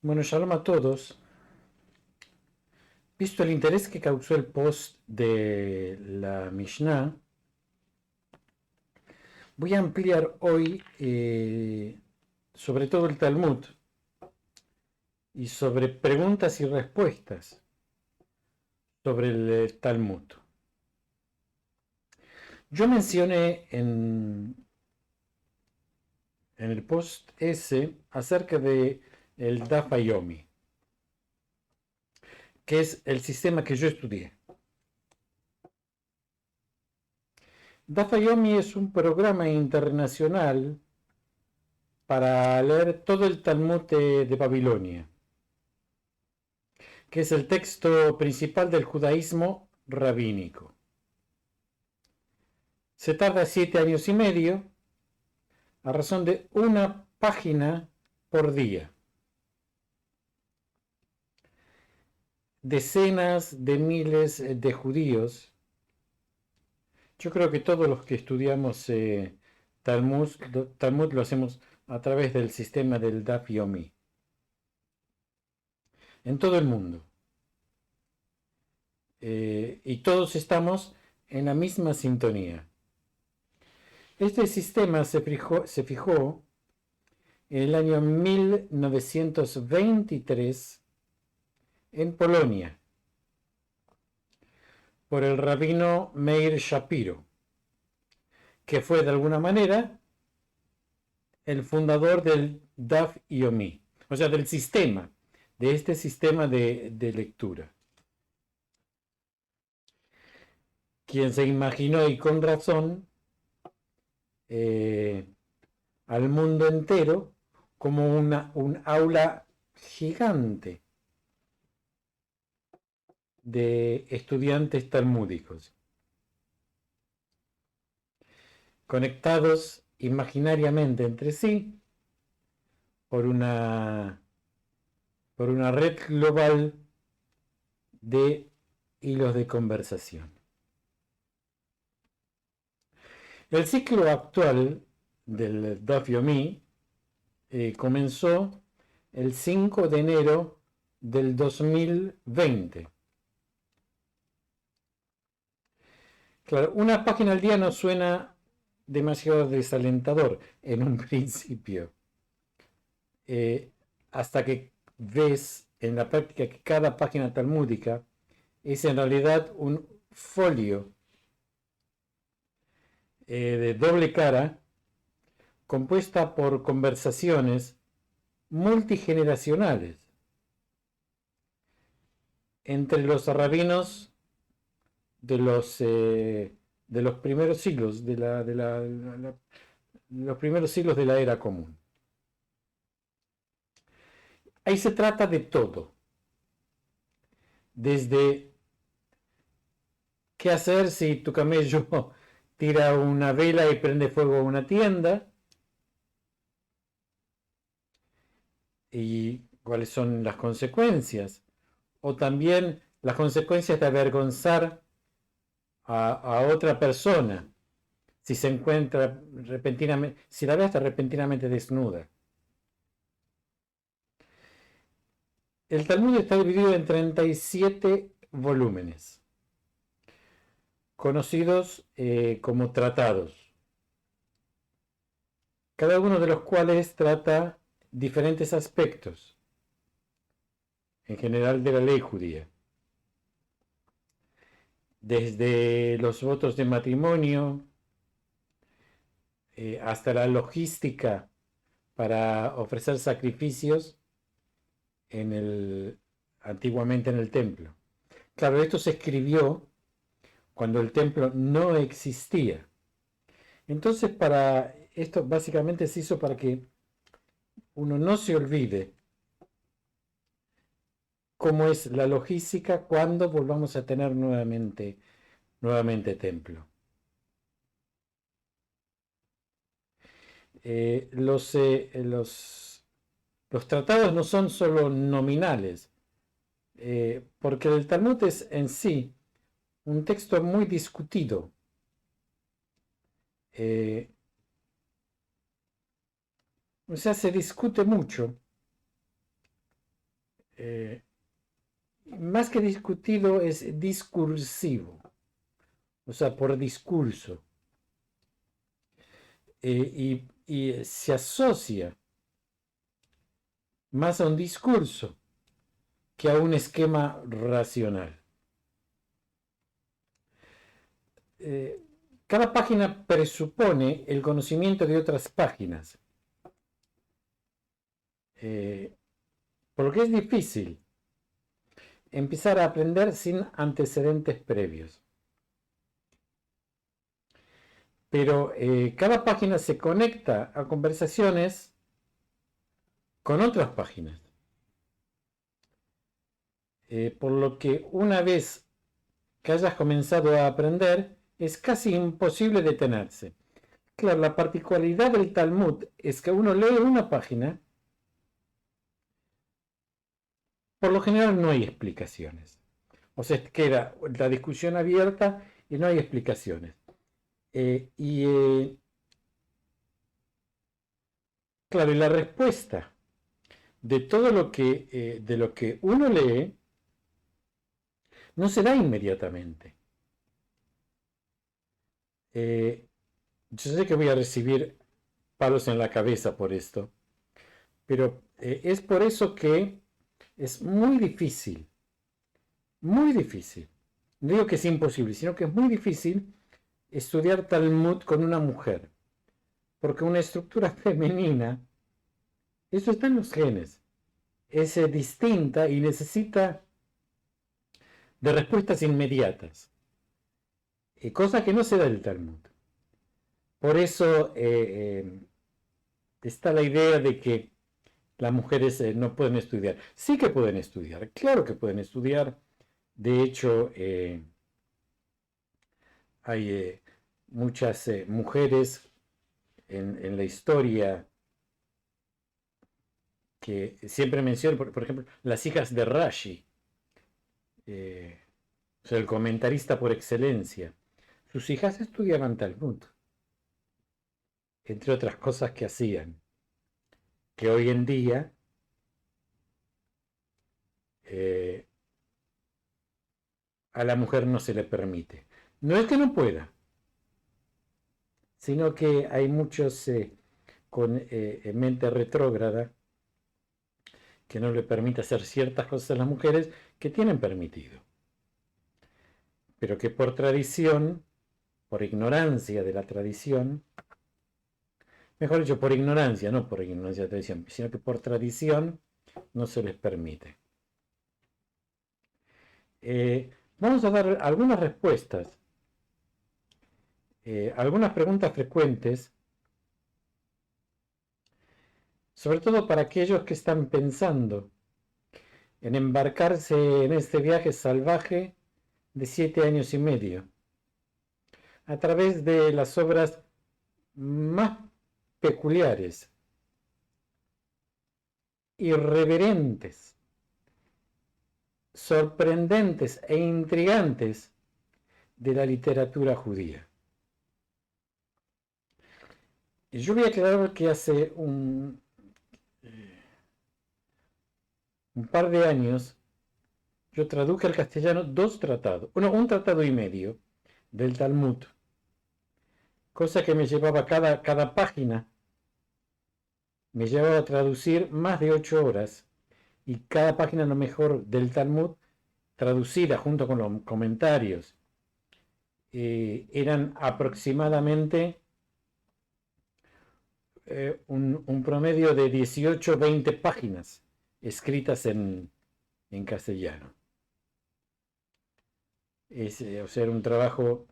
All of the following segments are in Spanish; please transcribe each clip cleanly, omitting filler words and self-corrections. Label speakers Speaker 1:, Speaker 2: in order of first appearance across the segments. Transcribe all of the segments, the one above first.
Speaker 1: Bueno, shalom a todos. Visto el interés que causó el post de la Mishnah, voy a ampliar hoy sobre todo el Talmud y sobre preguntas y respuestas sobre el Talmud. Yo mencioné en el post ese acerca de el Daf Yomi, que es el sistema que yo estudié. Daf Yomi es un programa internacional para leer todo el Talmud de Babilonia, que es el texto principal del judaísmo rabínico. Se tarda 7 años y medio a razón de una página por día. Decenas de miles de judíos, yo creo que todos los que estudiamos Talmud, Talmud lo hacemos a través del sistema del Daf Yomi, en todo el mundo. Y todos estamos en la misma sintonía. Este sistema se fijó en el año 1923 en Polonia por el rabino Meir Shapiro, que fue de alguna manera el fundador del Daf Yomi, o sea, del sistema, de este sistema de lectura. Quien se imaginó, y con razón, eh, al mundo entero como un aula gigante de estudiantes talmúdicos, conectados imaginariamente entre sí por por una red global de hilos de conversación. El ciclo actual del Daf Yomi comenzó el 5 de enero del 2020. Claro, una página al día no suena demasiado desalentador en un principio, eh, hasta que ves en la práctica que cada página talmúdica es en realidad un folio de doble cara compuesta por conversaciones multigeneracionales entre los rabinos de los primeros siglos, los primeros siglos de la era común. Ahí se trata de todo, desde qué hacer si tu camello tira una vela y prende fuego a una tienda, y cuáles son las consecuencias, o también las consecuencias de avergonzar a otra persona si se encuentra repentinamente, si la ve está repentinamente desnuda. El Talmud está dividido en 37 volúmenes, conocidos como tratados, cada uno de los cuales trata diferentes aspectos, en general de la ley judía, desde los votos de matrimonio hasta la logística para ofrecer sacrificios antiguamente en el templo. Claro, esto se escribió cuando el templo no existía. Entonces, para esto básicamente se hizo para que uno no se olvide cómo es la logística cuando volvamos a tener nuevamente templo. Eh, los, eh, los, los tratados no son solo nominales, porque el Talmud es en sí un texto muy discutido. Eh, o sea, se discute mucho más que discutido es discursivo, o sea, por discurso. Y se asocia más a un discurso que a un esquema racional. Cada página presupone el conocimiento de otras páginas, por lo que es difícil empezar a aprender sin antecedentes previos. Pero cada página se conecta a conversaciones con otras páginas. Por lo que una vez que hayas comenzado a aprender, es casi imposible detenerse. Claro, la particularidad del Talmud es que uno lee una página, por lo general no hay explicaciones. O sea, queda la discusión abierta y no hay explicaciones. Claro, y la respuesta de todo de lo que uno lee no se da inmediatamente. Yo sé que voy a recibir palos en la cabeza por esto, pero es por eso que es muy difícil. No digo que es imposible, sino que es muy difícil estudiar Talmud con una mujer, porque una estructura femenina, eso está en los genes, es distinta y necesita de respuestas inmediatas, cosa que no se da del Talmud. Por eso está la idea de que las mujeres no pueden estudiar. Sí que pueden estudiar, claro que pueden estudiar. De hecho, hay muchas mujeres en la historia que siempre menciono, por ejemplo, las hijas de Rashi, o sea, el comentarista por excelencia. Sus hijas estudiaban Talmud, entre otras cosas que hacían, que hoy en día a la mujer no se le permite. No es que no pueda, sino que hay muchos con mente retrógrada que no le permite hacer ciertas cosas a las mujeres que tienen permitido, pero que por tradición, por ignorancia de la tradición, mejor dicho, por ignorancia, no por ignorancia de la tradición, sino que por tradición no se les permite. Vamos a dar algunas respuestas, algunas preguntas frecuentes, sobre todo para aquellos que están pensando en embarcarse en este viaje salvaje de 7 años y medio, a través de las obras más peculiares, irreverentes, sorprendentes e intrigantes de la literatura judía. Y yo voy a aclarar que hace un par de años yo traduje al castellano dos tratados, un tratado y medio del Talmud, cosa que me llevaba cada página, me llevaba a traducir más de 8 horas, y cada página, a lo mejor, del Talmud, traducida junto con los comentarios, eran aproximadamente un promedio de 18-20 páginas escritas en castellano. O sea, era un trabajo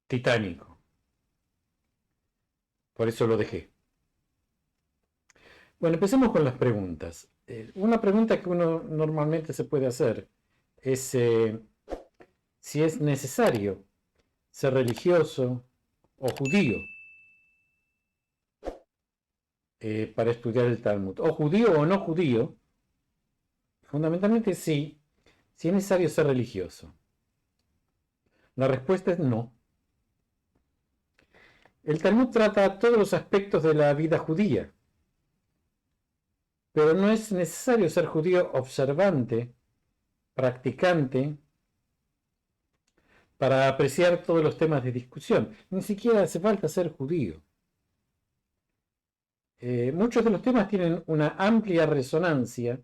Speaker 1: titánico. Por eso lo dejé. Bueno, empecemos con las preguntas. Una pregunta que uno normalmente se puede hacer es si es necesario ser religioso o judío para estudiar el Talmud. O judío o no judío, fundamentalmente sí, si es necesario ser religioso. La respuesta es no. El Talmud trata todos los aspectos de la vida judía. pero no es necesario ser judío observante, practicante, para apreciar todos los temas de discusión. Ni siquiera hace falta ser judío. Muchos de los temas tienen una amplia resonancia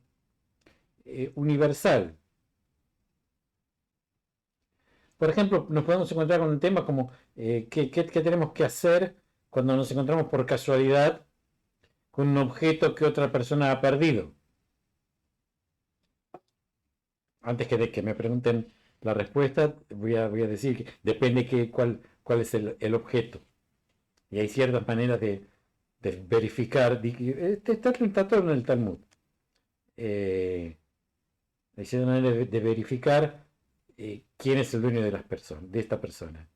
Speaker 1: universal. Por ejemplo, nos podemos encontrar con un tema como ¿qué tenemos que hacer cuando nos encontramos por casualidad con un objeto que otra persona ha perdido. Antes de que me pregunten la respuesta, voy a decir que depende cuál es el objeto. Y hay ciertas maneras de verificar. Está todo en el Talmud. Hay ciertas maneras de verificar quién es el dueño de las personas, de esta persona.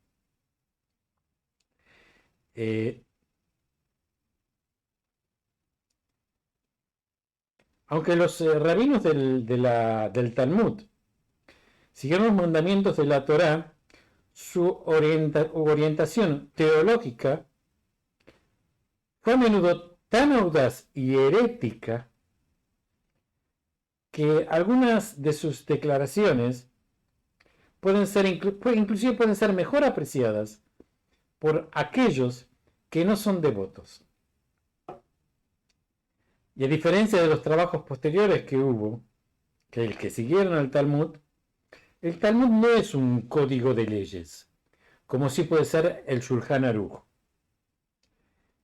Speaker 1: Aunque los rabinos del Talmud siguieron los mandamientos de la Torá, su orientación teológica fue a menudo tan audaz y herética que algunas de sus declaraciones inclusive pueden ser mejor apreciadas por aquellos que no son devotos. Y a diferencia de los trabajos posteriores que hubo, que siguieron al Talmud, el Talmud no es un código de leyes, como sí puede ser el Shulchan Aruch,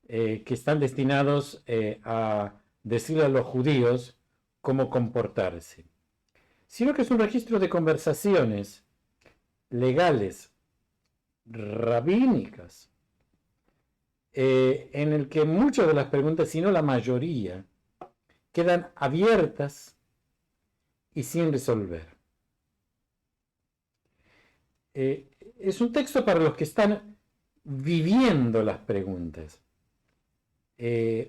Speaker 1: que están destinados a decirle a los judíos cómo comportarse, sino que es un registro de conversaciones legales, rabínicas, en el que muchas de las preguntas, si no la mayoría, quedan abiertas y sin resolver. Es un texto para los que están viviendo las preguntas,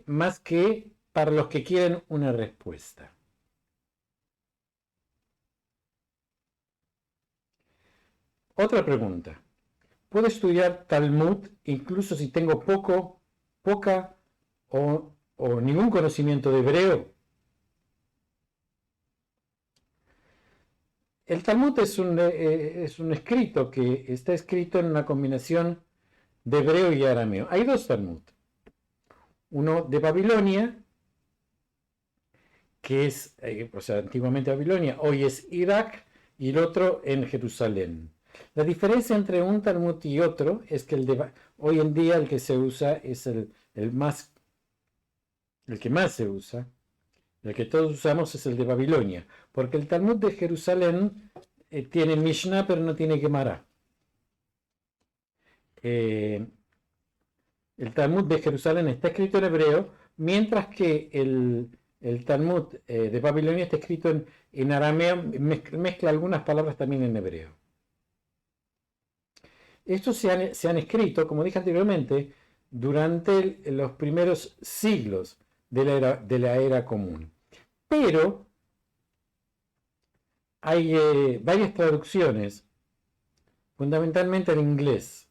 Speaker 1: más que para los que quieren una respuesta. Otra pregunta. ¿Puedo estudiar Talmud incluso si tengo poca o ningún conocimiento de hebreo? El Talmud es un escrito que está escrito en una combinación de hebreo y arameo. Hay dos Talmud. Uno de Babilonia, que es, antiguamente Babilonia, hoy es Irak, y el otro en Jerusalén. La diferencia entre un Talmud y otro es que hoy en día el que se usa es el que más se usa, el que todos usamos es el de Babilonia, porque el Talmud de Jerusalén tiene Mishnah pero no tiene Gemara. El Talmud de Jerusalén está escrito en hebreo, mientras que el Talmud de Babilonia está escrito en arameo, mezcla algunas palabras también en hebreo. Estos se han escrito, como dije anteriormente, durante los primeros siglos de la era común. Pero hay varias traducciones, fundamentalmente en inglés,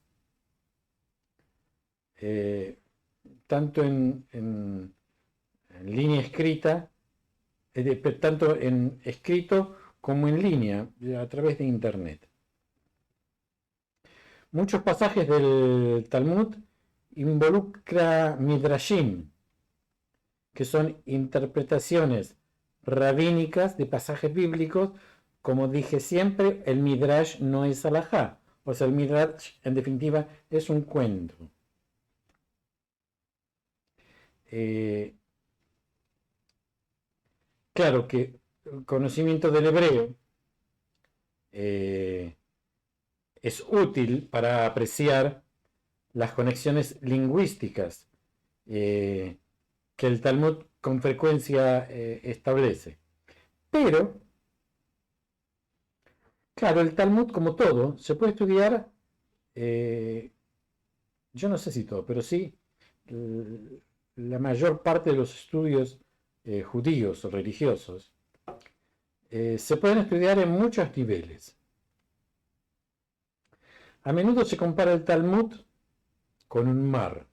Speaker 1: tanto en línea escrita, tanto en escrito como en línea, a través de internet. Muchos pasajes del Talmud involucran midrashim, que son interpretaciones rabínicas de pasajes bíblicos. Como dije siempre, el midrash no es halajá, o sea, el midrash en definitiva es un cuento. Claro que el conocimiento del hebreo es útil para apreciar las conexiones lingüísticas que el Talmud con frecuencia establece. Pero, claro, el Talmud, como todo, se puede estudiar, yo no sé si todo, pero sí la mayor parte de los estudios judíos o religiosos se pueden estudiar en muchos niveles. A menudo se compara el Talmud con un mar.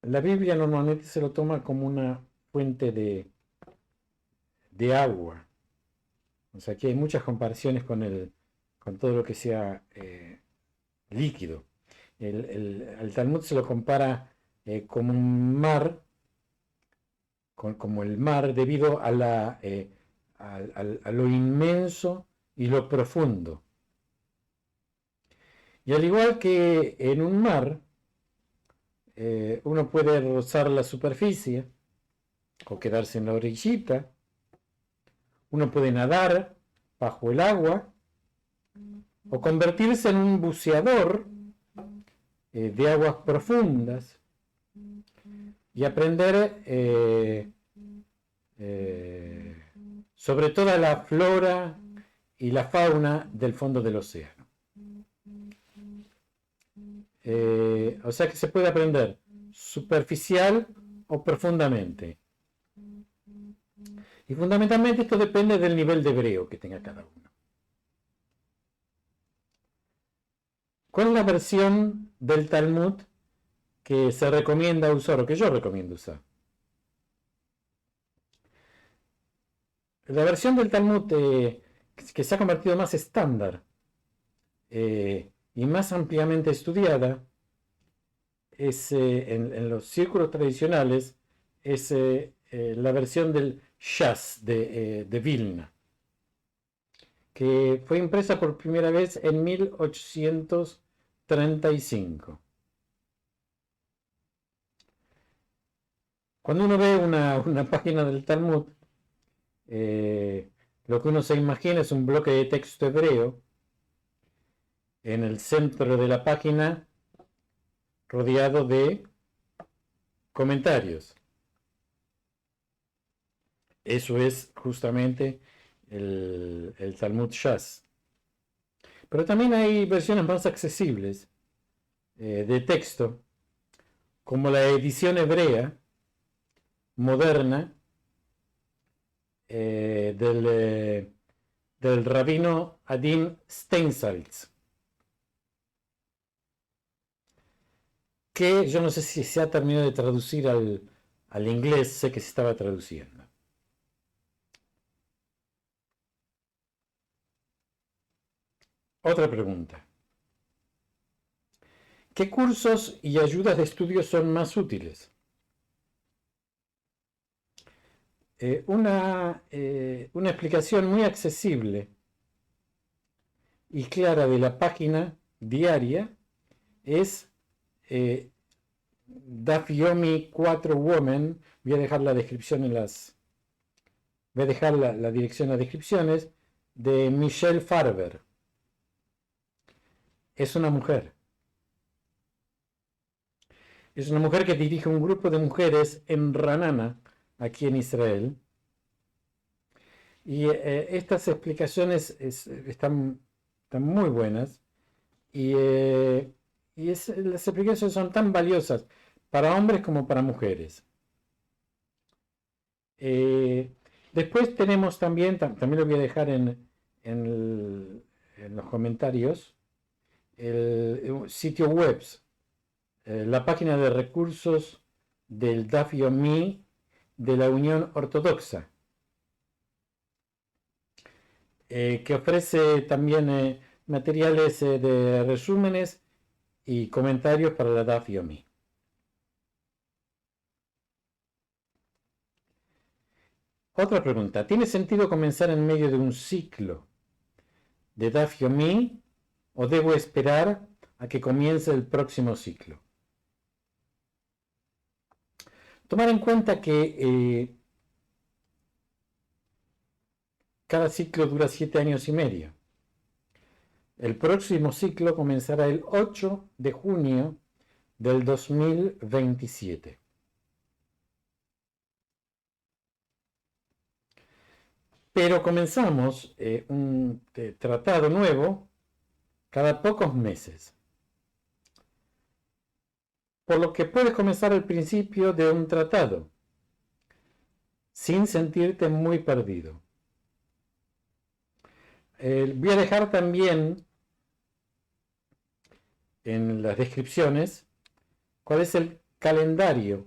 Speaker 1: la Biblia normalmente se lo toma como una fuente de agua. O sea, aquí hay muchas comparaciones con todo lo que sea líquido. El Talmud se lo compara como un mar, como el mar, debido a lo inmenso y lo profundo. Y al igual que en un mar, uno puede rozar la superficie o quedarse en la orillita, uno puede nadar bajo el agua o convertirse en un buceador de aguas profundas y aprender sobre toda la flora y la fauna del fondo del océano. O sea que se puede aprender superficial o profundamente. Y fundamentalmente esto depende del nivel de hebreo que tenga cada uno. ¿Cuál es la versión del Talmud que se recomienda usar o que yo recomiendo usar? La versión del Talmud que se ha convertido más estándar y más ampliamente estudiada es en los círculos tradicionales es la versión del Shas de Vilna, que fue impresa por primera vez en 1835. Cuando uno ve una página del Talmud, lo que uno se imagina es un bloque de texto hebreo en el centro de la página rodeado de comentarios. Eso es justamente el Talmud Shas. Pero también hay versiones más accesibles de texto, como la edición hebrea moderna del rabino Adin Steinsaltz, que yo no sé si se ha terminado de traducir al inglés, sé que se estaba traduciendo. Otra pregunta. ¿Qué cursos y ayudas de estudio son más útiles? Una explicación muy accesible y clara de la página diaria es Daf Yomi 4 Women. Voy a dejar la descripción voy a dejar la dirección en las descripciones, de Michelle Farber. Es una mujer. Es una mujer que dirige un grupo de mujeres en Ranana, aquí en Israel. Y estas explicaciones están muy buenas. Las explicaciones son tan valiosas para hombres como para mujeres. Después tenemos también lo voy a dejar en los comentarios, el sitio web, la página de recursos del Daf Yomi de la Unión Ortodoxa, que ofrece también materiales de resúmenes y comentarios para la Daf Yomi. Otra pregunta. ¿Tiene sentido comenzar en medio de un ciclo de Daf Yomi o debo esperar a que comience el próximo ciclo? Tomar en cuenta que cada ciclo dura 7 años y medio. El próximo ciclo comenzará el 8 de junio del 2027. Pero comenzamos un tratado nuevo cada pocos meses. Por lo que puedes comenzar al principio de un tratado sin sentirte muy perdido. Voy a dejar también en las descripciones cuál es el calendario,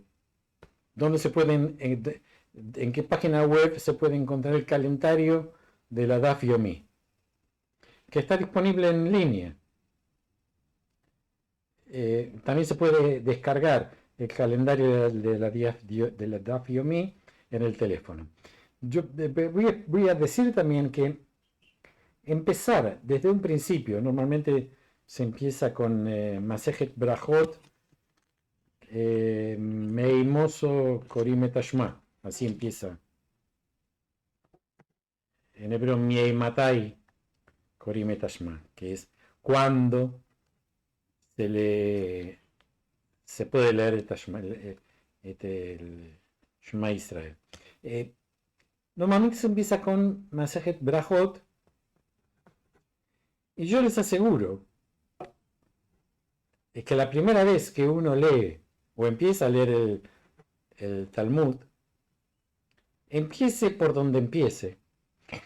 Speaker 1: donde se pueden, en qué página web se puede encontrar el calendario de la Daf Yomi, que está disponible en línea. También se puede descargar el calendario de la Daf Yomi en el teléfono. Yo voy a decir también que empezar desde un principio, normalmente se empieza con Masejet Brachot, Meimoso Korime Tashma, así empieza. En hebreo, Mieimatai Korime Tashma, que es cuando se puede leer el Tashma, el Shema Israel. Normalmente se empieza con Masejet Brachot, y yo les aseguro es que la primera vez que uno lee o empieza a leer el Talmud, empiece por donde empiece.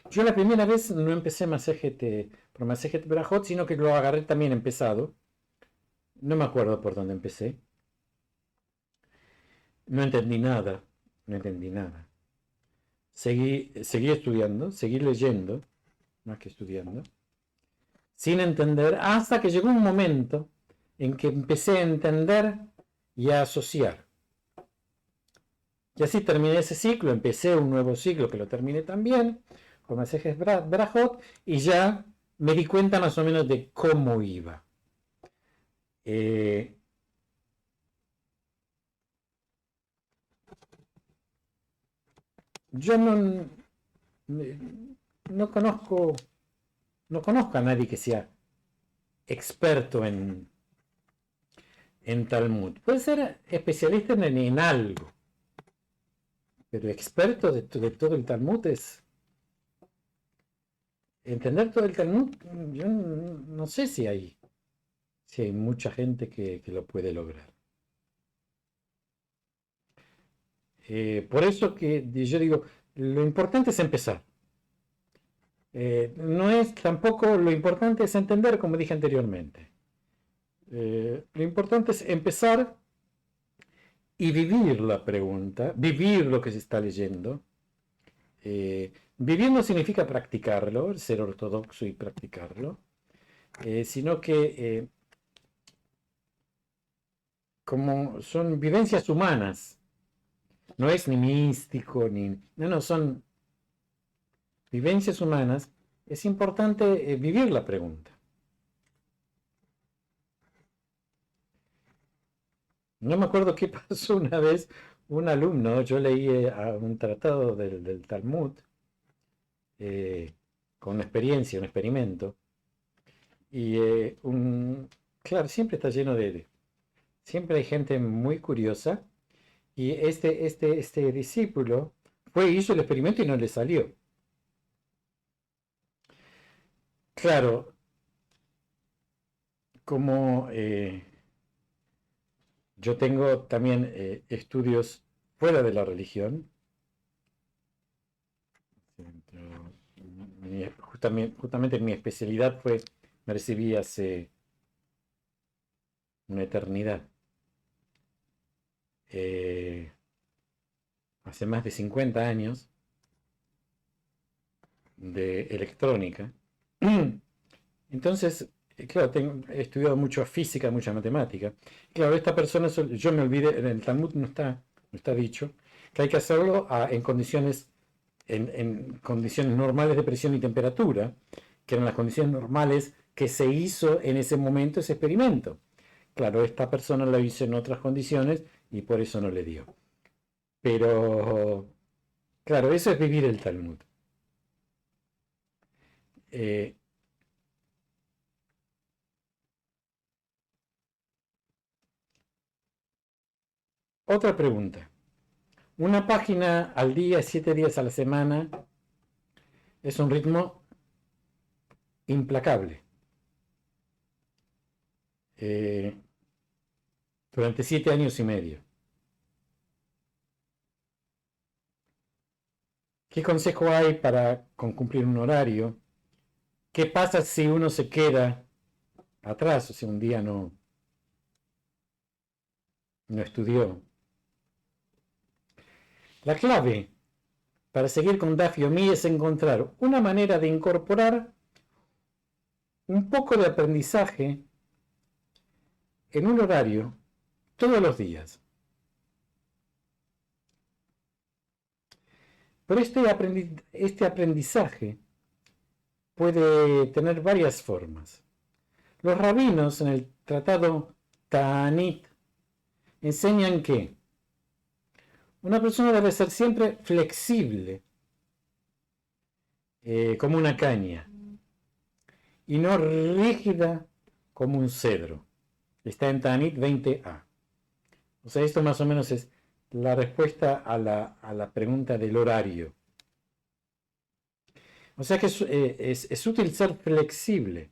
Speaker 1: Yo la primera vez no empecé por Masejet Brachot, sino que lo agarré también empezado. No me acuerdo por dónde empecé. No entendí nada. No entendí nada. Seguí estudiando, seguí leyendo, más que estudiando, sin entender, hasta que llegó un momento en que empecé a entender y a asociar. Y así terminé ese ciclo, empecé un nuevo ciclo que lo terminé también, con Masejet Brachot, y ya me di cuenta más o menos de cómo iba. Yo no conozco a nadie que sea experto en Talmud. Puede ser especialista en algo, pero experto de todo el Talmud es... Entender todo el Talmud, yo no sé si hay mucha gente que lo puede lograr. Por eso que yo digo, lo importante es empezar. No es tampoco, lo importante es entender, como dije anteriormente. Lo importante es empezar y vivir la pregunta, vivir lo que se está leyendo. Vivir no significa practicarlo, ser ortodoxo y practicarlo, sino que como son vivencias humanas, no es ni místico, no, son vivencias humanas, es importante vivir la pregunta. No me acuerdo qué pasó una vez, un alumno, yo leí un tratado del Talmud, con una experiencia, un experimento, y claro, siempre está lleno siempre hay gente muy curiosa, y este discípulo hizo el experimento y no le salió. Claro, como yo tengo también estudios fuera de la religión, justamente mi especialidad me recibí hace una eternidad, hace más de 50 años, de electrónica. Entonces, claro, he estudiado mucho física, mucha matemática. Claro, esta persona, yo me olvidé, en el Talmud no está dicho, que hay que hacerlo en condiciones normales de presión y temperatura, que eran las condiciones normales que se hizo en ese momento ese experimento. Claro, esta persona lo hizo en otras condiciones y por eso no le dio. Pero, claro, eso es vivir el Talmud. Otra pregunta. Una página al día, 7 días a la semana, es un ritmo implacable. Durante 7 años y medio. ¿Qué consejo hay con cumplir un horario? ¿Qué pasa si uno se queda atrás? O sea, un día no estudió. La clave para seguir con Daf Yomi es encontrar una manera de incorporar un poco de aprendizaje en un horario todos los días. Pero este aprendizaje puede tener varias formas. Los rabinos en el tratado Ta'anit enseñan que una persona debe ser siempre flexible, como una caña, y no rígida como un cedro. Está en Ta'anit 20a. O sea, esto más o menos es la respuesta a la pregunta del horario. O sea que es útil ser flexible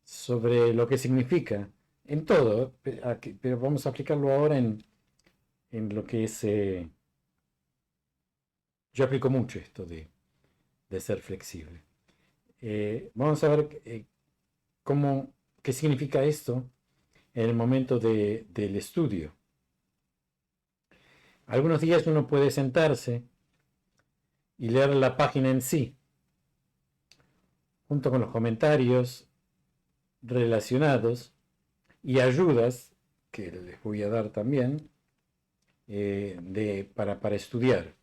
Speaker 1: sobre lo que significa en todo, pero vamos a aplicarlo ahora en lo que es... yo aplico mucho esto de ser flexible. Vamos a ver qué significa esto en el momento del estudio. Algunos días uno puede sentarse y leer la página en sí, junto con los comentarios relacionados y ayudas que les voy a dar también para estudiar.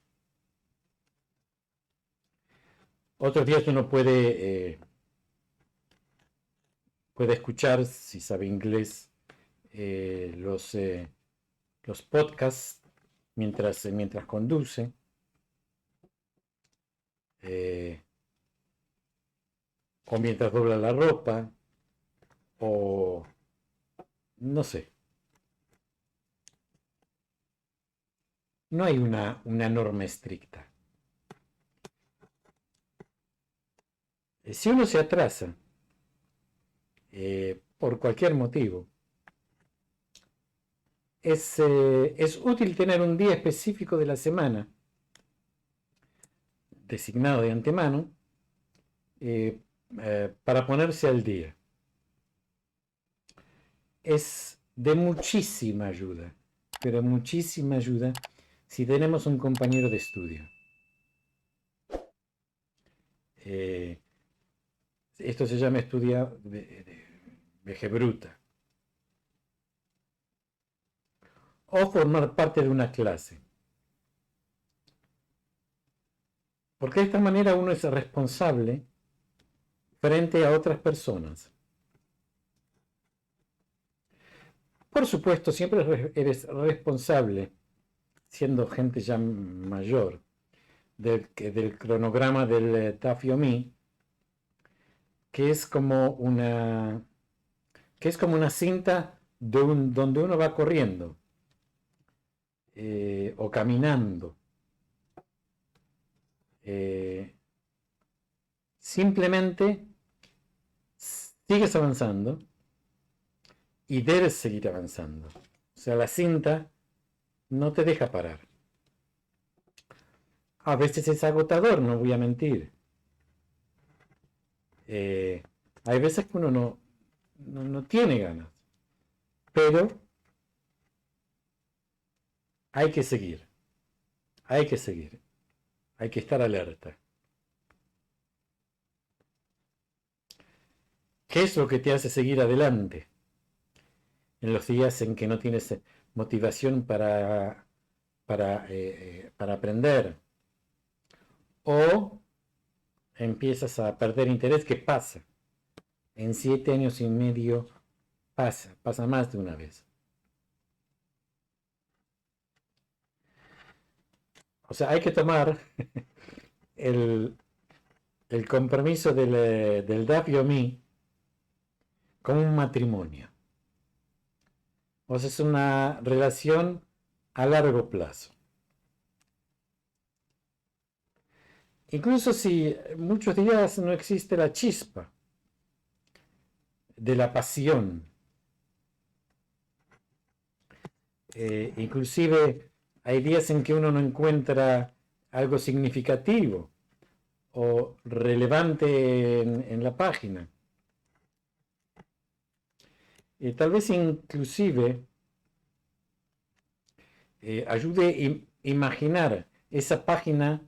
Speaker 1: Otros días uno puede escuchar, si sabe inglés, los podcasts mientras conduce. O mientras dobla la ropa, o no sé. No hay una norma estricta. Si uno se atrasa por cualquier motivo, es útil tener un día específico de la semana designado de antemano para ponerse al día. Es de muchísima ayuda, pero muchísima ayuda si tenemos un compañero de estudio. Esto se llama estudiar vegebruta. O formar parte de una clase. Porque de esta manera uno es responsable frente a otras personas. Por supuesto, siempre eres responsable, siendo gente ya mayor, del cronograma del Daf Yomi, que es como una cinta donde uno va corriendo o caminando. Simplemente sigues avanzando y debes seguir avanzando. O sea, la cinta no te deja parar. A veces es agotador, no voy a mentir. Hay veces que uno no tiene ganas, pero hay que seguir, hay que estar alerta. ¿Qué es lo que te hace seguir adelante en los días en que no tienes motivación para aprender? O empiezas a perder interés. ¿Qué pasa? En 7 años y medio pasa más de una vez. O sea, hay que tomar el compromiso del Daf Yomi como un matrimonio. O sea, es una relación a largo plazo. Incluso si muchos días no existe la chispa de la pasión. Inclusive hay días en que uno no encuentra algo significativo o relevante en la página. Tal vez inclusive ayude a imaginar esa página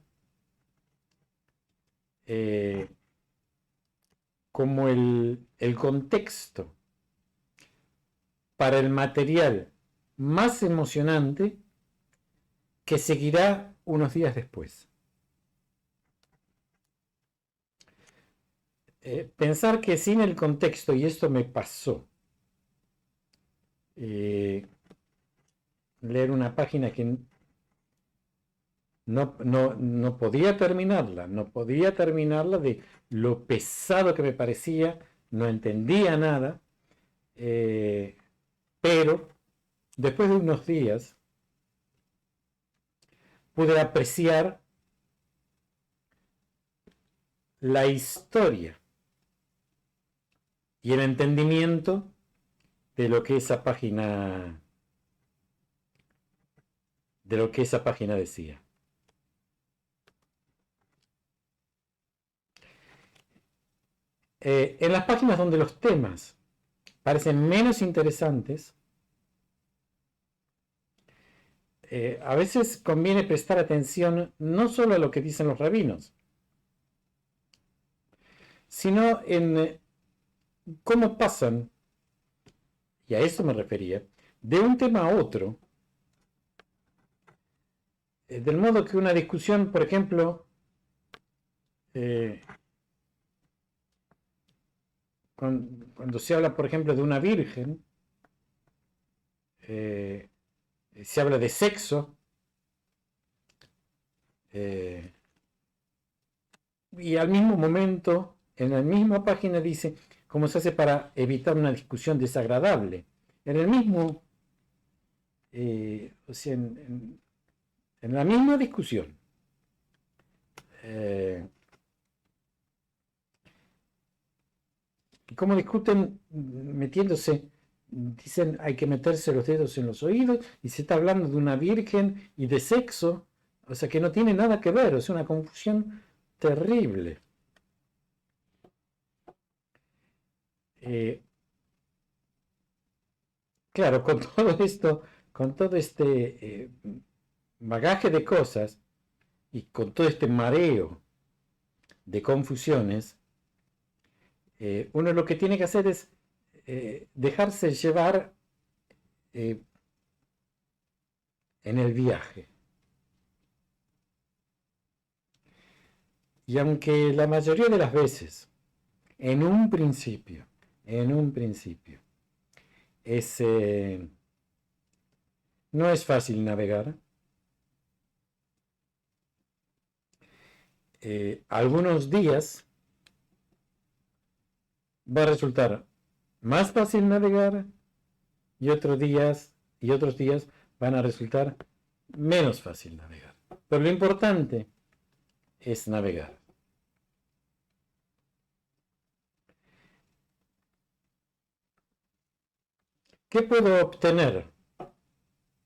Speaker 1: como el contexto para el material más emocionante que seguirá unos días después. Pensar que sin el contexto, y esto me pasó, leer una página que no podía terminarla de lo pesado que me parecía, no entendía nada, pero después de unos días pude apreciar la historia y el entendimiento de lo que esa página decía. En las páginas donde los temas parecen menos interesantes, a veces conviene prestar atención no solo a lo que dicen los rabinos, sino en cómo pasan, y a eso me refería, de un tema a otro, del modo que una discusión, por ejemplo, cuando se habla, por ejemplo, de una virgen, se habla de sexo, y al mismo momento, en la misma página dice cómo se hace para evitar una discusión desagradable. En el mismo, o sea, en la misma discusión. ¿Cómo discuten metiéndose? Dicen hay que meterse los dedos en los oídos y se está hablando de una virgen y de sexo, o sea que no tiene nada que ver, es una confusión terrible. Claro, con todo esto, con todo este bagaje de cosas y con todo este mareo de confusiones, uno lo que tiene que hacer es dejarse llevar en el viaje. Y aunque la mayoría de las veces, en un principio, es, no es fácil navegar, algunos días va a resultar más fácil navegar y otros días van a resultar menos fácil navegar. Pero lo importante es navegar. ¿Qué puedo obtener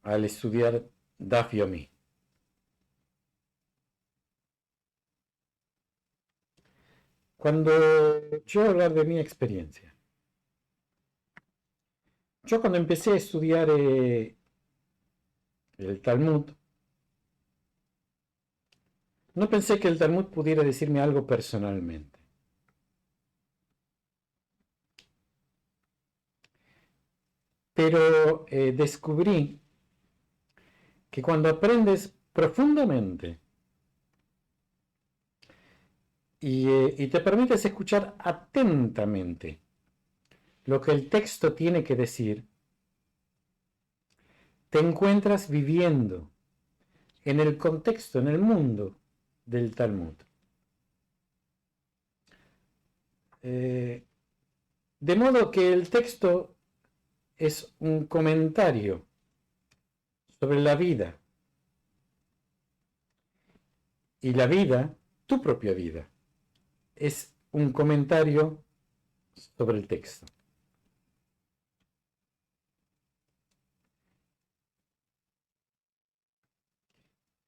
Speaker 1: al estudiar Daf Yomi? Cuando yo hablar de mi experiencia, yo cuando empecé a estudiar el Talmud, no pensé que el Talmud pudiera decirme algo personalmente. Pero descubrí que cuando aprendes profundamente y te permites escuchar atentamente lo que el texto tiene que decir, te encuentras viviendo en el contexto, en el mundo del Talmud. De modo que el texto es un comentario sobre la vida. Y la vida, tu propia vida, es un comentario sobre el texto.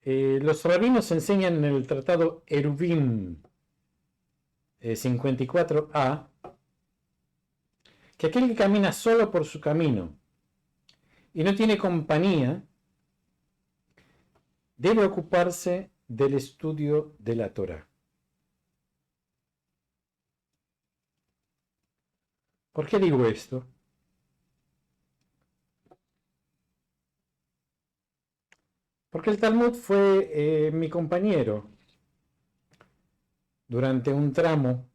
Speaker 1: Los rabinos enseñan en el tratado Eruvin 54a que aquel que camina solo por su camino y no tiene compañía debe ocuparse del estudio de la Torá. ¿Por qué digo esto? Porque el Talmud fue mi compañero durante un tramo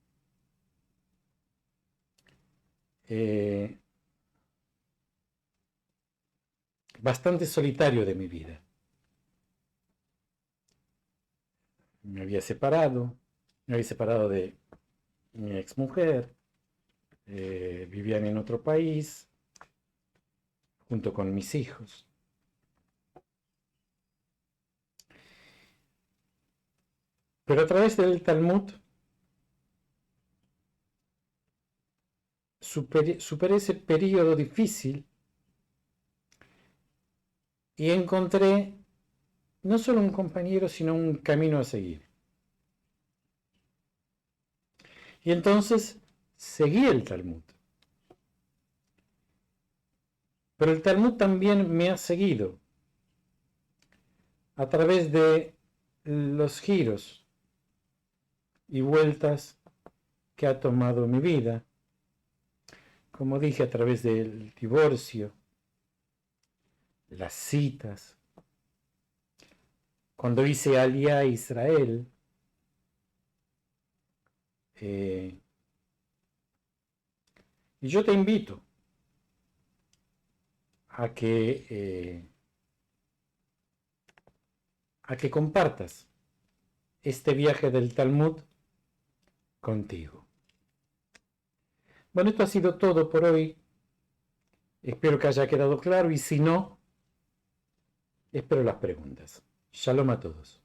Speaker 1: bastante solitario de mi vida. Me había separado de mi exmujer, vivían en otro país, junto con mis hijos. Pero a través del Talmud superé ese periodo difícil y encontré no solo un compañero, sino un camino a seguir. Y entonces seguí el Talmud. Pero el Talmud también me ha seguido a través de los giros y vueltas que ha tomado mi vida. Como dije, a través del divorcio, las citas, cuando hice Aliyá a Israel, y yo te invito a que compartas este viaje del Talmud contigo. Bueno, esto ha sido todo por hoy. Espero que haya quedado claro y si no, espero las preguntas. Shalom a todos.